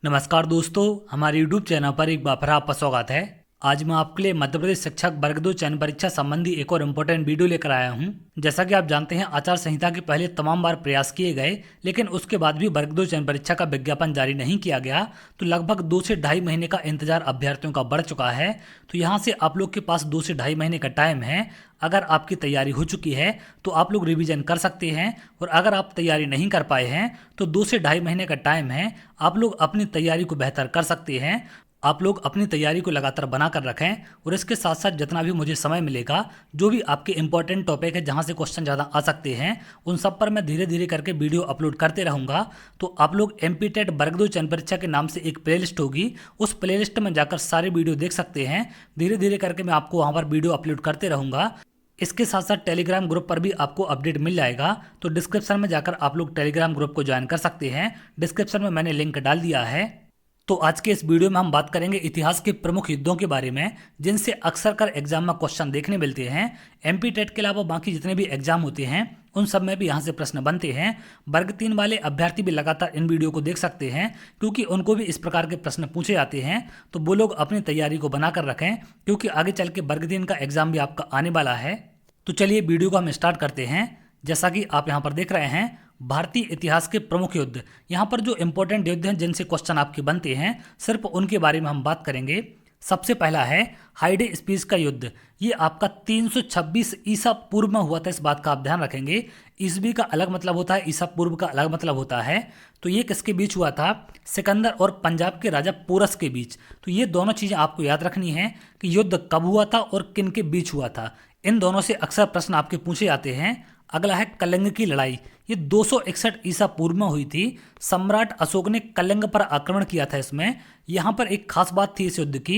नमस्कार दोस्तों, हमारे YouTube चैनल पर एक बार फिर आपका स्वागत है। आज मैं आपके लिए मध्य प्रदेश शिक्षक वर्ग 2 चयन परीक्षा संबंधी एक और इम्पोर्टेंट वीडियो लेकर आया हूं। जैसा कि आप जानते हैं, आचार संहिता के पहले तमाम बार प्रयास किए गए, लेकिन उसके बाद भी वर्ग 2 चयन परीक्षा का विज्ञापन जारी नहीं किया गया। तो लगभग 2 से ढाई महीने का इंतजार अभ्यर्थियों का बढ़ चुका है। तो यहाँ से आप लोग के पास 2 से ढाई महीने का टाइम है। अगर आपकी तैयारी हो चुकी है तो आप लोग रिवीजन कर सकते हैं, और अगर आप तैयारी नहीं कर पाए हैं तो 2 से ढाई महीने का टाइम है। आप लोग अपनी तैयारी को बेहतर कर सकते हैं। आप लोग अपनी तैयारी को लगातार बना कर रखें, और इसके साथ साथ जितना भी मुझे समय मिलेगा, जो भी आपके इंपॉर्टेंट टॉपिक है जहां से क्वेश्चन ज़्यादा आ सकते हैं, उन सब पर मैं धीरे धीरे करके वीडियो अपलोड करते रहूंगा। तो आप लोग एमपी टेट वर्ग 2 चयन परीक्षा के नाम से एक प्लेलिस्ट होगी, उस प्लेलिस्ट में जाकर सारे वीडियो देख सकते हैं। धीरे धीरे करके मैं आपको वहाँ पर वीडियो अपलोड करते रहूंगा। इसके साथ साथ टेलीग्राम ग्रुप पर भी आपको अपडेट मिल जाएगा, तो डिस्क्रिप्शन में जाकर आप लोग टेलीग्राम ग्रुप को ज्वाइन कर सकते हैं। डिस्क्रिप्शन में मैंने लिंक डाल दिया है। तो आज के इस वीडियो में हम बात करेंगे इतिहास के प्रमुख युद्धों के बारे में, जिनसे अक्सर कर एग्जाम में क्वेश्चन देखने मिलते हैं। एमपी टेट के अलावा बाकी जितने भी एग्जाम होते हैं उन सब में भी यहाँ से प्रश्न बनते हैं। वर्ग 3 वाले अभ्यर्थी भी लगातार इन वीडियो को देख सकते हैं, क्योंकि उनको भी इस प्रकार के प्रश्न पूछे जाते हैं। तो वो लोग अपनी तैयारी को बनाकर रखें, क्योंकि आगे चल के वर्ग 3 का एग्जाम भी आपका आने वाला है। तो चलिए वीडियो को हम स्टार्ट करते हैं। जैसा कि आप यहाँ पर देख रहे हैं, भारतीय इतिहास के प्रमुख युद्ध। यहाँ पर जो इंपॉर्टेंट युद्ध हैं जिनसे क्वेश्चन आपके बनते हैं, सिर्फ उनके बारे में हम बात करेंगे। सबसे पहला है हाइडे स्पीस का युद्ध। ये आपका 326 ईसा पूर्व में हुआ था, इस बात का आप ध्यान रखेंगे। ईसवी का अलग मतलब होता है, ईसा पूर्व का अलग मतलब होता है। तो ये किसके बीच हुआ था? सिकंदर और पंजाब के राजा पोरस के बीच। तो ये दोनों चीज़ें आपको याद रखनी है कि युद्ध कब हुआ था और किन के बीच हुआ था। इन दोनों से अक्सर प्रश्न आपके पूछे जाते हैं। अगला है कलिंग की लड़ाई। ये 261 ईसा पूर्व में हुई थी। सम्राट अशोक ने कलिंग पर आक्रमण किया था। इसमें यहाँ पर एक खास बात थी इस युद्ध की।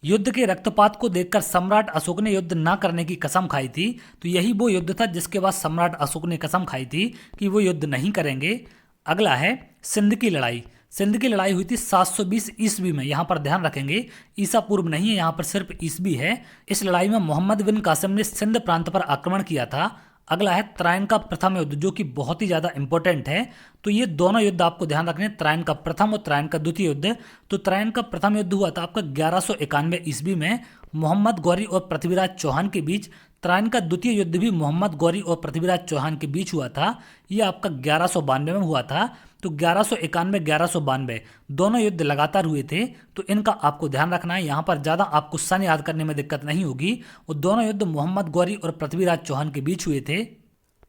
युद्ध के रक्तपात को देखकर सम्राट अशोक ने युद्ध ना करने की कसम खाई थी। तो यही वो युद्ध था जिसके बाद सम्राट अशोक ने कसम खाई थी कि वो युद्ध नहीं करेंगे। अगला है सिंध की लड़ाई। सिंध की लड़ाई हुई थी 720 ईस्वी में। यहाँ पर ध्यान रखेंगे, ईसा पूर्व नहीं है, यहाँ पर सिर्फ ईस्वी है। इस लड़ाई में मोहम्मद बिन कासिम ने सिंध प्रांत पर आक्रमण किया था। अगला है त्रायन का प्रथम युद्ध, जो कि बहुत ही ज़्यादा इंपॉर्टेंट है। तो ये दोनों युद्ध आपको ध्यान रखने, त्रायन का प्रथम और त्रायन का द्वितीय युद्ध। तो त्रायन का प्रथम युद्ध हुआ था आपका 1191 ईस्वी में, मोहम्मद गौरी और पृथ्वीराज चौहान के बीच। त्रायन का द्वितीय युद्ध भी मोहम्मद गौरी और पृथ्वीराज चौहान के बीच हुआ था। ये आपका 1192 में हुआ था। तो 1191 1192 दोनों युद्ध लगातार हुए थे। तो इनका आपको ध्यान रखना है। यहाँ पर ज़्यादा आपको सन याद करने में दिक्कत नहीं होगी। वो दोनों युद्ध मोहम्मद गौरी और पृथ्वीराज चौहान के बीच हुए थे।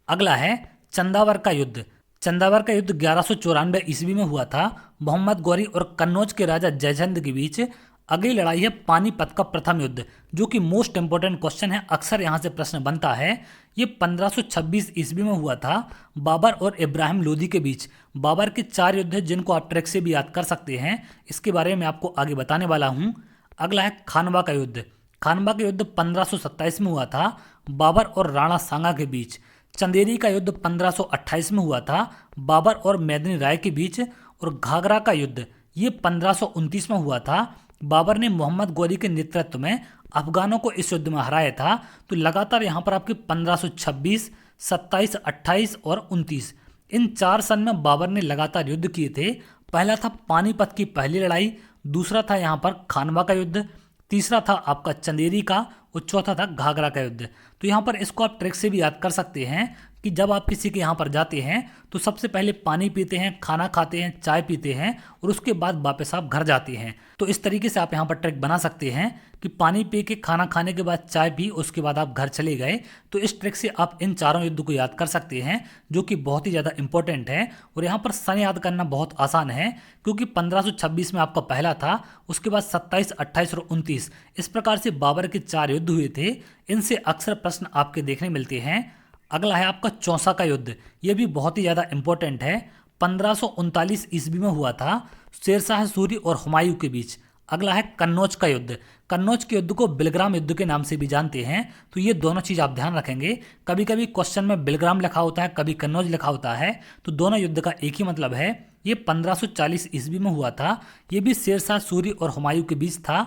अगला है चंदावर का युद्ध। चंदावर का युद्ध 1194 ईस्वी में हुआ था, मोहम्मद गौरी और कन्नौज के राजा जयचंद के बीच। अगली लड़ाई है पानीपत का प्रथम युद्ध, जो कि मोस्ट इंपोर्टेंट क्वेश्चन है, अक्सर यहाँ से प्रश्न बनता है। ये 1526 ईस्वी में हुआ था, बाबर और इब्राहिम लोदी के बीच। बाबर के 4 युद्ध हैं जिनको आप ट्रिक से भी याद कर सकते हैं। इसके बारे में आपको आगे बताने वाला हूँ। अगला है खानवा का युद्ध। खानवा का युद्ध 1527 में हुआ था, बाबर और राणा सांगा के बीच। चंदेरी का युद्ध 1528 में हुआ था, बाबर और मेदिनी राय के बीच। और घाघरा का युद्ध ये 1529 में हुआ था। बाबर ने मोहम्मद गौरी के नेतृत्व में अफगानों को इस युद्ध में हराया था। तो लगातार यहाँ पर आपके 1526, 27, 28 और 29 इन 4 सन में बाबर ने लगातार युद्ध किए थे। पहला था पानीपत की पहली लड़ाई, दूसरा था यहाँ पर खानवा का युद्ध, तीसरा था आपका चंदेरी का, और चौथा था घाघरा का युद्ध। तो यहाँ पर इसको आप ट्रिक से भी याद कर सकते हैं कि जब आप किसी के यहाँ पर जाते हैं तो सबसे पहले पानी पीते हैं, खाना खाते हैं, चाय पीते हैं, और उसके बाद वापस आप घर जाते हैं। तो इस तरीके से आप यहाँ पर ट्रिक बना सकते हैं कि पानी पी के, खाना खाने के बाद चाय पी, उसके बाद आप घर चले गए। तो इस ट्रिक से आप इन चारों युद्ध को याद कर सकते हैं, जो कि बहुत ही ज़्यादा इंपॉर्टेंट है। और यहाँ पर सन याद करना बहुत आसान है, क्योंकि 1526 में आपका पहला था, उसके बाद 27, 28 और 29 इस प्रकार से बाबर के 4 युद्ध हुए थे। इनसे अक्सर प्रश्न आपके देखने मिलते हैं। अगला है आपका चौसा का युद्ध। यह भी बहुत ही ज़्यादा इंपॉर्टेंट है। 1539 ईस्वी में हुआ था, शेरशाह सूरी और हुमायूं के बीच। अगला है कन्नौज का युद्ध। कन्नौज के युद्ध को बिलग्राम युद्ध के नाम से भी जानते हैं। तो ये दोनों चीज़ आप ध्यान रखेंगे। कभी कभी क्वेश्चन में बिलग्राम लिखा होता है, कभी कन्नौज लिखा होता है। तो दोनों युद्ध का एक ही मतलब है। ये 1540 ईस्वी में हुआ था। ये भी शेरशाह सूरी और हुमायूं के बीच था।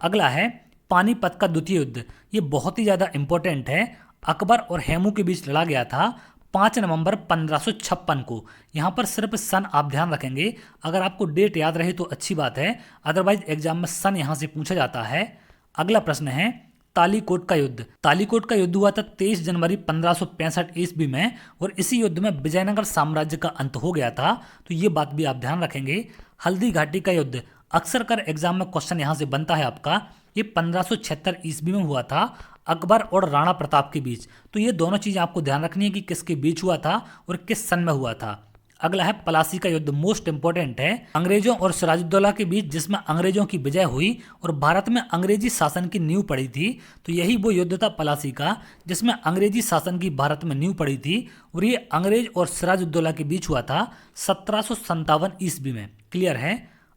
अगला है पानीपत का द्वितीय युद्ध। ये बहुत ही ज़्यादा इंपॉर्टेंट है। अकबर और हेमू के बीच लड़ा गया था। 5 नवंबर 1556 को। यहाँ पर सिर्फ सन आप ध्यान रखेंगे, अगर आपको डेट याद रहे तो अच्छी बात है, अदरवाइज एग्जाम में सन यहाँ से पूछा जाता है। अगला प्रश्न है तालीकोट का युद्ध। तालीकोट का युद्ध हुआ था 23 जनवरी 1565 ईस्वी में और इसी युद्ध में विजयनगर साम्राज्य का अंत हो गया था, तो ये बात भी आप ध्यान रखेंगे। हल्दी घाटी का युद्ध, अक्सर कर एग्जाम में क्वेश्चन यहाँ से बनता है आपका, ये 1576 ईस्वी में हुआ था अकबर और राणा प्रताप के बीच। तो ये दोनों चीज़ें आपको ध्यान रखनी है कि किसके बीच हुआ था और किस सन में हुआ था। अगला है पलासी का युद्ध, मोस्ट इंपोर्टेंट है, अंग्रेजों और सिराजुद्दौला के बीच, जिसमें अंग्रेजों की विजय हुई और भारत में अंग्रेजी शासन की नींव पड़ी थी। तो यही वो युद्ध था पलासी का, जिसमें अंग्रेजी शासन की भारत में नींव पड़ी थी और ये अंग्रेज और सिराजुद्दौला के बीच हुआ था 1757 ईस्वी में। क्लियर है।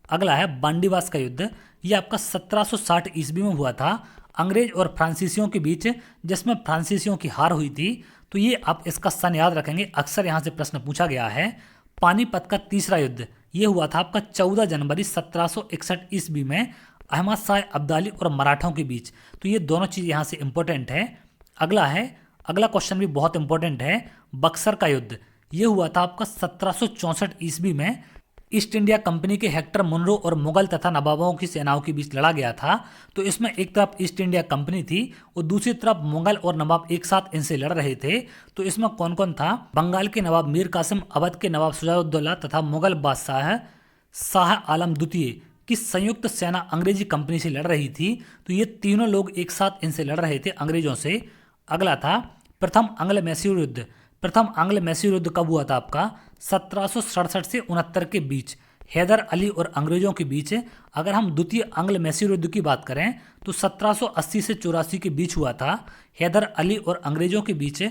अगला है बांडीवास का युद्ध, ये आपका 1760 ईस्वी में हुआ था अंग्रेज और फ्रांसीसियों के बीच, जिसमें फ्रांसीसियों की हार हुई थी। तो ये आप इसका सन याद रखेंगे, अक्सर यहाँ से प्रश्न पूछा गया है। पानीपत का तीसरा युद्ध, ये हुआ था आपका 14 जनवरी 1761 ईस्वी में अहमद शाह अब्दाली और मराठों के बीच। तो ये दोनों चीज़ यहाँ से इंपॉर्टेंट है। अगला क्वेश्चन भी बहुत इंपॉर्टेंट है, बक्सर का युद्ध, ये हुआ था आपका 1764 ईस्वी में ईस्ट इंडिया कंपनी के हेक्टर मुनरो और मुगल तथा नवाबों की सेनाओं के बीच लड़ा गया था। तो इसमें एक तरफ ईस्ट इंडिया कंपनी थी और दूसरी तरफ मुगल और नवाब एक साथ इनसे लड़ रहे थे। तो इसमें कौन कौन था, बंगाल के नवाब मीर कासिम, अवध के नवाब शुजाउद्दौला तथा मुगल बादशाह शाह आलम द्वितीय की संयुक्त सेना अंग्रेजी कंपनी से लड़ रही थी। तो ये तीनों लोग एक साथ इनसे लड़ रहे थे अंग्रेजों से। अगला था प्रथम आंग्ल मैसूर युद्ध। प्रथम आंग्ल मैसूर युद्ध कब हुआ था आपका, 1767 से 69 के बीच, हैदर अली और अंग्रेजों के बीच। अगर हम द्वितीय आंग्ल मैसूर युद्ध की बात करें तो 1780 से 84 के बीच हुआ था, हैदर अली और अंग्रेजों के बीच।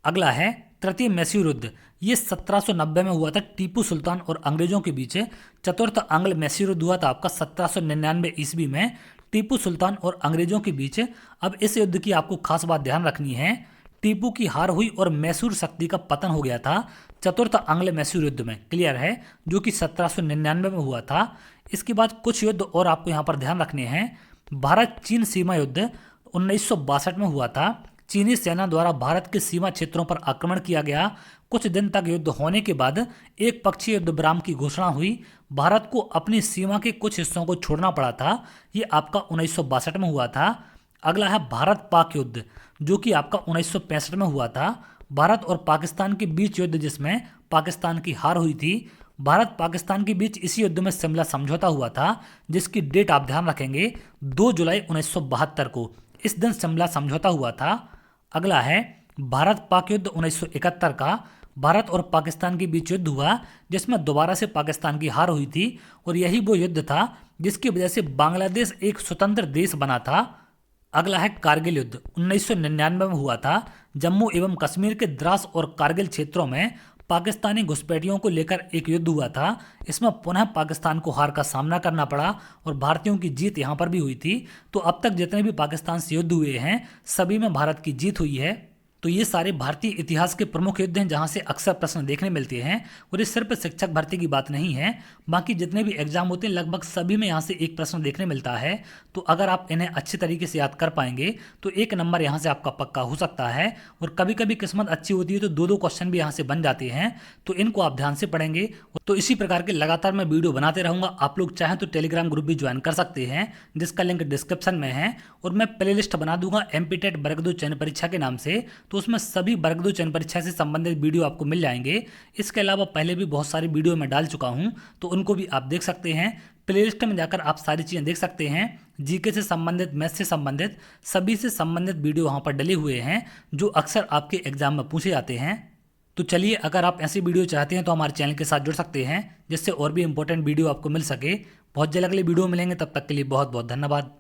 अगला है तृतीय मैसूर युद्ध, ये 1790 में हुआ था टीपू सुल्तान और अंग्रेजों के बीच। चतुर्थ आंग्ल मैसूर युद्ध हुआ था आपका 1799 ईस्वी में टीपू सुल्तान और अंग्रेजों के बीच। अब इस युद्ध की आपको खास बात ध्यान रखनी है, टीपू की हार हुई और मैसूर शक्ति का पतन हो गया था चतुर्थ आंग्ल मैसूर युद्ध में। क्लियर है, जो कि 1799 में हुआ था। इसके बाद कुछ युद्ध और आपको यहाँ पर ध्यान रखने हैं। भारत चीन सीमा युद्ध 1962 में हुआ था, चीनी सेना द्वारा भारत के सीमा क्षेत्रों पर आक्रमण किया गया। कुछ दिन तक युद्ध होने के बाद एक पक्षीय युद्ध विराम की घोषणा हुई, भारत को अपनी सीमा के कुछ हिस्सों को छोड़ना पड़ा था। ये आपका 1962 में हुआ था। अगला है भारत पाक युद्ध, जो कि आपका 1965 में हुआ था, भारत और पाकिस्तान के बीच युद्ध, जिसमें पाकिस्तान की हार हुई थी। भारत पाकिस्तान के बीच इसी युद्ध में शिमला समझौता हुआ था, जिसकी डेट आप ध्यान रखेंगे 2 जुलाई 1972 को, इस दिन शिमला समझौता हुआ था। अगला है भारत पाक युद्ध 1971 का, भारत और पाकिस्तान के बीच युद्ध हुआ, जिसमें दोबारा से पाकिस्तान की हार हुई थी और यही वो युद्ध था जिसकी वजह से बांग्लादेश एक स्वतंत्र देश बना था। अगला है कारगिल युद्ध, 1999 में हुआ था, जम्मू एवं कश्मीर के द्रास और कारगिल क्षेत्रों में पाकिस्तानी घुसपैठियों को लेकर एक युद्ध हुआ था। इसमें पुनः पाकिस्तान को हार का सामना करना पड़ा और भारतीयों की जीत यहाँ पर भी हुई थी। तो अब तक जितने भी पाकिस्तान से युद्ध हुए हैं सभी में भारत की जीत हुई है। तो ये सारे भारतीय इतिहास के प्रमुख युद्ध हैं जहाँ से अक्सर प्रश्न देखने मिलते हैं और ये सिर्फ शिक्षक भर्ती की बात नहीं है, बाकी जितने भी एग्जाम होते हैं लगभग सभी में यहाँ से एक प्रश्न देखने मिलता है। तो अगर आप इन्हें अच्छे तरीके से याद कर पाएंगे तो एक नंबर यहाँ से आपका पक्का हो सकता है। और कभी कभी किस्मत अच्छी होती है तो 2-2 क्वेश्चन भी यहाँ से बन जाते हैं, तो इनको आप ध्यान से पढ़ेंगे। तो इसी प्रकार के लगातार मैं वीडियो बनाते रहूँगा। आप लोग चाहें तो टेलीग्राम ग्रुप भी ज्वाइन कर सकते हैं, जिसका लिंक डिस्क्रिप्शन में है। और मैं प्ले लिस्ट बना दूंगा एमपीटेट वर्ग 2 चयन परीक्षा के नाम से, तो उसमें सभी वर्ग 2 चयन परीक्षा से संबंधित वीडियो आपको मिल जाएंगे। इसके अलावा पहले भी बहुत सारी वीडियो मैं डाल चुका हूं, तो उनको भी आप देख सकते हैं। प्लेलिस्ट में जाकर आप सारी चीज़ें देख सकते हैं। जीके से संबंधित, मैथ से संबंधित, सभी से संबंधित वीडियो वहाँ पर डले हुए हैं जो अक्सर आपके एग्जाम में पूछे जाते हैं। तो चलिए, अगर आप ऐसी वीडियो चाहते हैं तो हमारे चैनल के साथ जुड़ सकते हैं, जिससे और भी इंपॉर्टेंट वीडियो आपको मिल सके। बहुत जल्द अगले वीडियो मिलेंगे, तब तक के लिए बहुत बहुत धन्यवाद।